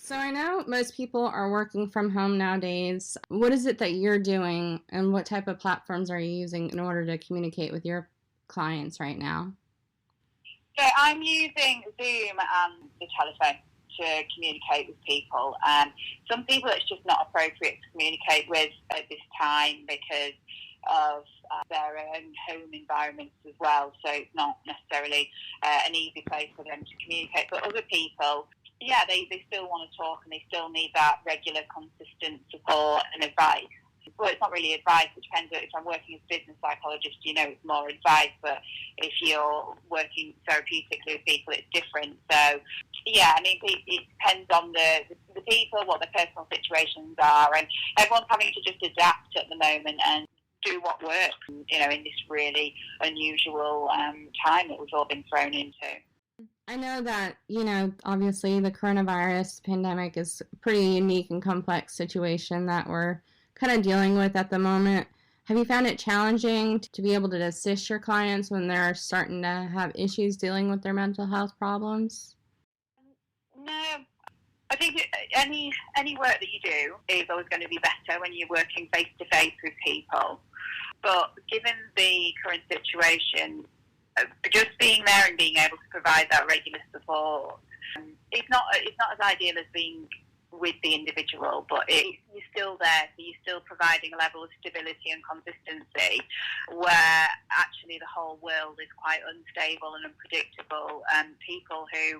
So I know most people are working from home nowadays. What is it that you're doing and what type of platforms are you using in order to communicate with your clients right now? So I'm using Zoom and the telephone to communicate with people. Some people it's just not appropriate to communicate with at this time because of their own home environments as well. So it's not necessarily an easy place for them to communicate. But other people, yeah, they still want to talk and they still need that regular, consistent support and advice. Well, it's not really advice. It depends. If I'm working as a business psychologist, it's more advice. But if you're working therapeutically with people, it's different. So, yeah, I mean, it depends on the people, what their personal situations are, and everyone's having to just adapt at the moment and do what works, in this really unusual time that we've all been thrown into. I know that, obviously the coronavirus pandemic is a pretty unique and complex situation that we're kind of dealing with at the moment. Have you found it challenging to be able to assist your clients when they're starting to have issues dealing with their mental health problems? No, I think any work that you do is always going to be better when you're working face to face with people. But given the current situation, just being there and being able to provide that regular support, it's not as ideal as being with the individual, but you're still there, so you're still providing a level of stability and consistency where actually the whole world is quite unstable and unpredictable, and people who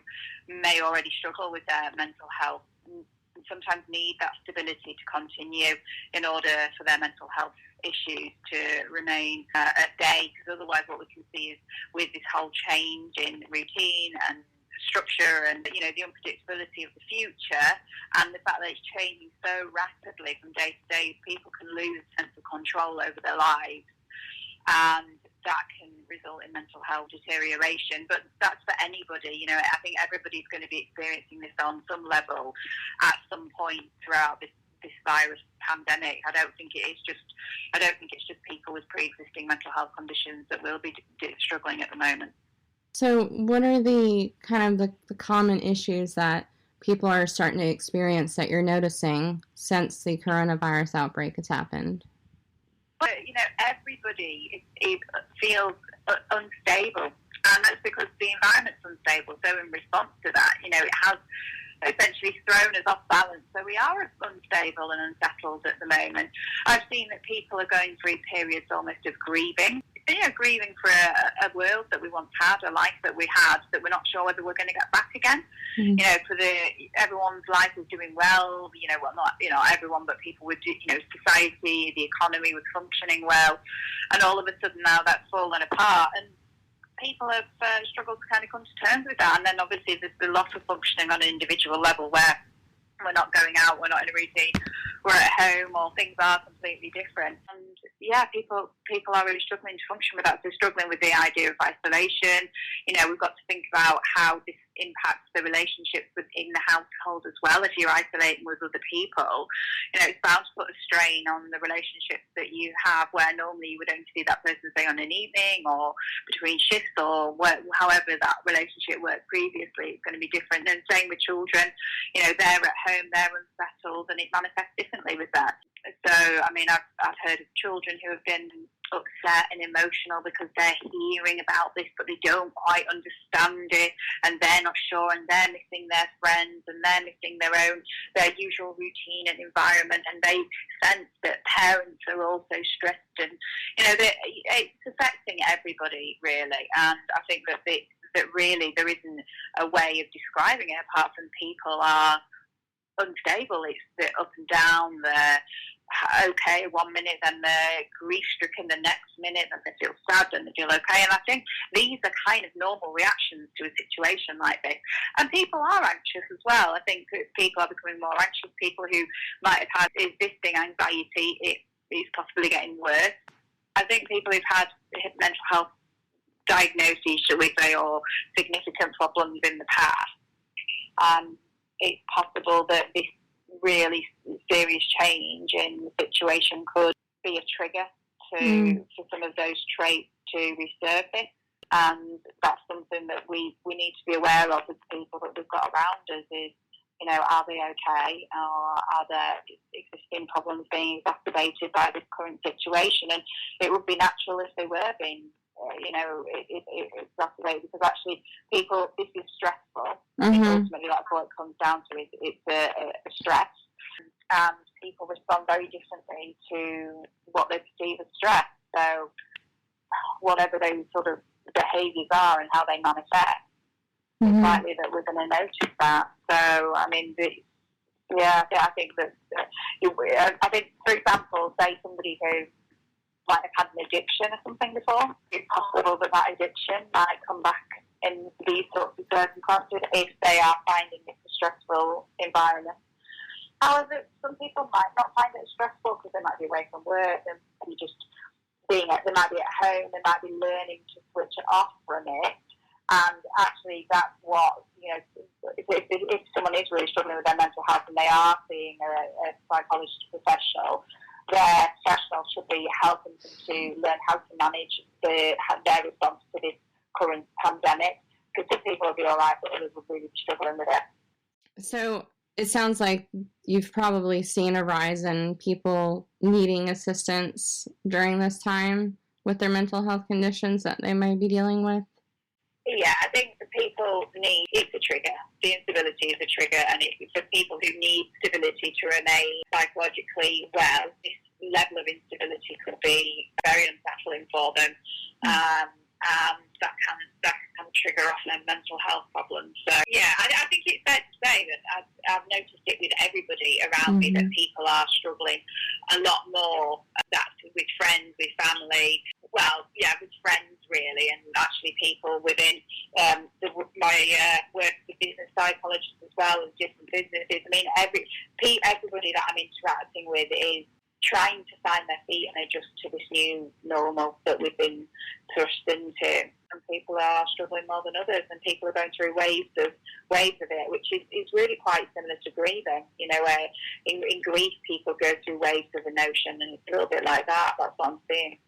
may already struggle with their mental health sometimes need that stability to continue in order for their mental health issues to remain at bay, because otherwise what we can see is with this whole change in routine and structure and the unpredictability of the future and the fact that it's changing so rapidly from day to day, people can lose a sense of control over their lives, and that can result in mental health deterioration. But that's for anybody. I think everybody's going to be experiencing this on some level at some point throughout this virus pandemic. I don't think it's just people with pre-existing mental health conditions that will be struggling at the moment. So what are the kind of the common issues that people are starting to experience that you're noticing since the coronavirus outbreak has happened? But, everybody feels unstable, and that's because the environment's unstable. So in response to that, it has essentially thrown us off balance. So we are unstable and unsettled at the moment. I've seen that people are going through periods almost of grieving. Grieving for a world that we once had, a life that we had, that we're not sure whether we're going to get back again. Mm-hmm. Everyone's life was doing well. Not everyone, but people would do. Society, the economy was functioning well, and all of a sudden now that's fallen apart, and people have struggled to kind of come to terms with that. And then obviously there's the loss of functioning on an individual level where we're not going out, we're not in a routine, we're at home, or things are completely different. And yeah, people are really struggling to function with that. So struggling with the idea of isolation. We've got to think about how this impacts the relationships within the household as well. If you're isolating with other people, it's bound to put a strain on the relationships that you have, where normally you would only see that person, say, on an evening or between shifts, or however that relationship worked previously. It's going to be different. And same with children. They're at home, they're unsettled, and it manifests differently with that. So, I mean, I've heard of children who have been upset and emotional because they're hearing about this, but they don't quite understand it, and they're not sure, and they're missing their friends, and they're missing their usual routine and environment, and they sense that parents are also stressed, and it's affecting everybody really. And I think that really there isn't a way of describing it apart from people are unstable. It's the up and down, they're okay 1 minute, then they're grief-stricken the next minute, then they feel sad, then they feel okay. And I think these are kind of normal reactions to a situation like this. And people are anxious as well. I think people are becoming more anxious. People who might have had existing anxiety, it's possibly getting worse. I think people who've had mental health diagnoses, shall we say, or significant problems in the past, it's possible that this really serious change in the situation could be a trigger for some of those traits to resurface. And that's something that we need to be aware of as people that we've got around us, is are they okay, or are their existing problems being exacerbated by this current situation? And it would be natural if they were being, exacerbated, because actually people, this is stressful. I think ultimately that's what it comes down to, is it's a stress. And people respond very differently to what they perceive as stress. So whatever those sort of behaviours are and how they manifest, it's likely that we're going to notice that. So, I mean, I think that, I think, for example, say somebody who might have had an addiction or something before, it's possible that that addiction might come back in these sorts of circumstances if they are finding it a stressful environment. However, some people might not find it stressful because they might be away from work, and they might be at home, they might be learning to switch off from it. And actually, that's what, if someone is really struggling with their mental health and they are seeing a psychologist professional, their professional should be helping them to learn how to manage their response to this current pandemic. Because some people will be all right, but others will really be struggling with it. So it sounds like you've probably seen a rise in people needing assistance during this time with their mental health conditions that they might be dealing with. Yeah, I think the people need, it's a trigger. The instability is a trigger, and for people who need stability to remain psychologically well, this level of instability could be very unsettling for them. And that can trigger off their mental health problems. So, yeah, I think it's fair to say that I've noticed it with everybody around me, that people are struggling a lot more. That's with friends, with family. Well, yeah, with friends really, and actually people within my work with business psychologists as well as different businesses. I mean, everybody that I'm interacting with is trying to find their feet and adjust to this new normal that we've been thrust into. And people are struggling more than others, and people are going through waves of it, which is really quite similar to grieving. Where in grief people go through waves of emotion, and it's a little bit like that. That's what I'm seeing.